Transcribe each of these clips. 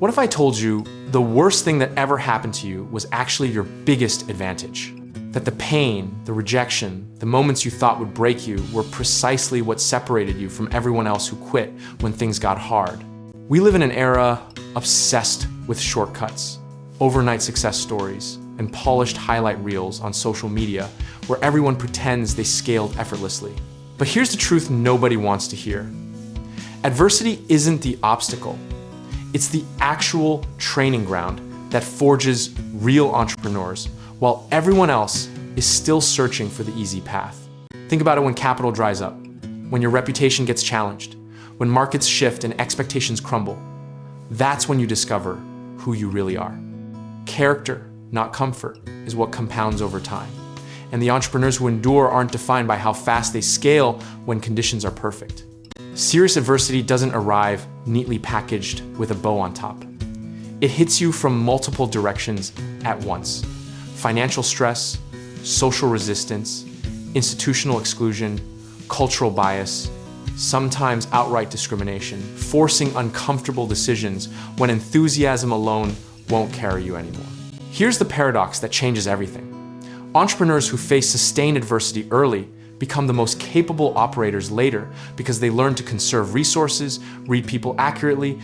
What if I told you the worst thing that ever happened to you was actually your biggest advantage? That the pain, the rejection, the moments you thought would break you were precisely what separated you from everyone else who quit when things got hard. We live in an era obsessed with shortcuts, overnight success stories, and polished highlight reels on social media where everyone pretends they scaled effortlessly. But here's the truth nobody wants to hear. Adversity isn't the obstacle. It's the actual training ground that forges real entrepreneurs while everyone else is still searching for the easy path. Think about it when capital dries up, when your reputation gets challenged, when markets shift and expectations crumble. That's when you discover who you really are. Character, not comfort, is what compounds over time. And the entrepreneurs who endure aren't defined by how fast they scale when conditions are perfect. Serious adversity doesn't arrive neatly packaged with a bow on top. It hits you from multiple directions at once. Financial stress, social resistance, institutional exclusion, cultural bias, sometimes outright discrimination, forcing uncomfortable decisions when enthusiasm alone won't carry you anymore. Here's the paradox that changes everything. Entrepreneurs who face sustained adversity early become the most capable operators later because they learn to conserve resources, read people accurately,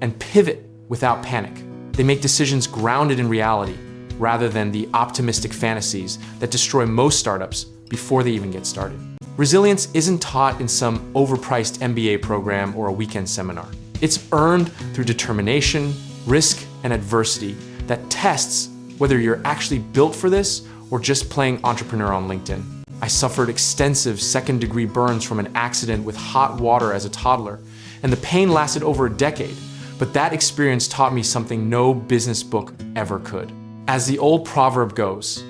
and pivot without panic. They make decisions grounded in reality rather than the optimistic fantasies that destroy most startups before they even get started. Resilience isn't taught in some overpriced MBA program or a weekend seminar. It's earned through determination, risk, and adversity that tests whether you're actually built for this or just playing entrepreneur on LinkedIn. I suffered extensive second-degree burns from an accident with hot water as a toddler, and the pain lasted over a decade, but that experience taught me something no business book ever could. As the old proverb goes,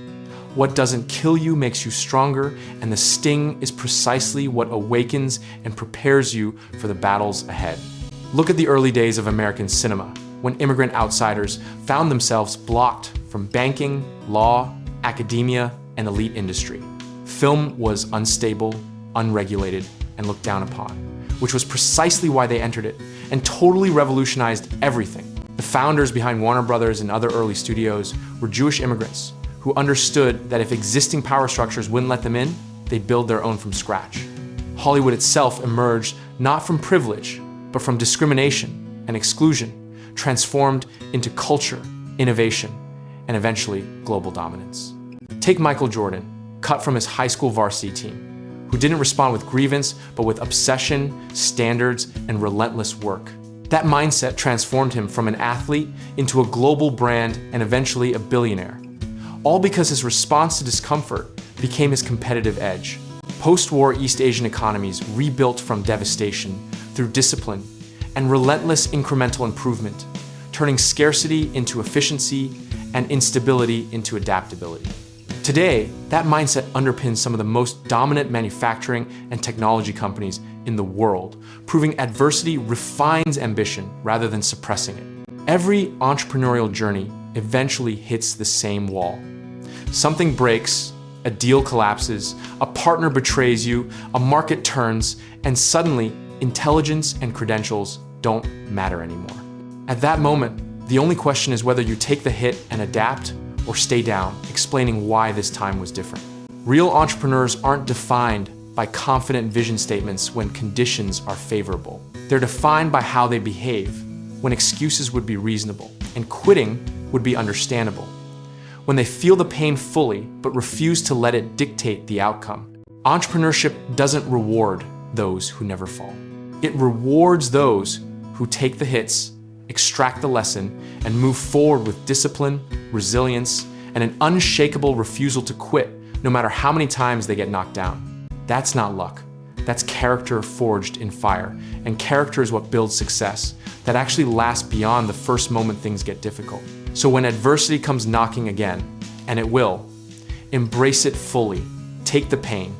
what doesn't kill you makes you stronger, and the sting is precisely what awakens and prepares you for the battles ahead. Look at the early days of American cinema, when immigrant outsiders found themselves blocked from banking, law, academia, and elite industry. Film was unstable, unregulated, and looked down upon, which was precisely why they entered it, and totally revolutionized everything. The founders behind Warner Brothers and other early studios were Jewish immigrants who understood that if existing power structures wouldn't let them in, they'd build their own from scratch. Hollywood itself emerged not from privilege, but from discrimination and exclusion, transformed into culture, innovation, and eventually global dominance. Take Michael Jordan, cut from his high school varsity team, who didn't respond with grievance, but with obsession, standards, and relentless work. That mindset transformed him from an athlete into a global brand and eventually a billionaire. All because his response to discomfort became his competitive edge. Post-war East Asian economies rebuilt from devastation through discipline and relentless incremental improvement, turning scarcity into efficiency and instability into adaptability. Today, that mindset underpins some of the most dominant manufacturing and technology companies in the world, proving adversity refines ambition rather than suppressing it. Every entrepreneurial journey eventually hits the same wall. Something breaks, a deal collapses, a partner betrays you, a market turns, and suddenly intelligence and credentials don't matter anymore. At that moment, the only question is whether you take the hit and adapt or stay down, explaining why this time was different. Real entrepreneurs aren't defined by confident vision statements when conditions are favorable. They're defined by how they behave when excuses would be reasonable and quitting would be understandable. When they feel the pain fully but refuse to let it dictate the outcome. Entrepreneurship doesn't reward those who never fall. It rewards those who take the hits, extract the lesson, and move forward with discipline, resilience, and an unshakable refusal to quit no matter how many times they get knocked down. That's not luck. That's character forged in fire, and character is what builds success that actually lasts beyond the first moment things get difficult. So when adversity comes knocking again, and it will, embrace it fully, take the pain,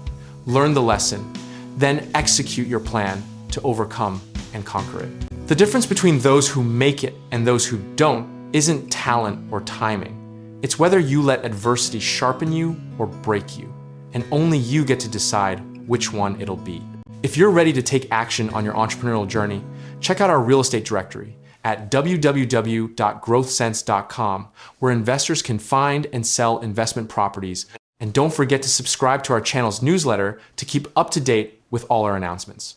learn the lesson, then execute your plan to overcome and conquer it. The difference between those who make it and those who don't isn't talent or timing. It's whether you let adversity sharpen you or break you, and only you get to decide which one it'll be. If you're ready to take action on your entrepreneurial journey, check out our real estate directory at www.growthsense.com, where investors can find and sell investment properties. And don't forget to subscribe to our channel's newsletter to keep up to date with all our announcements.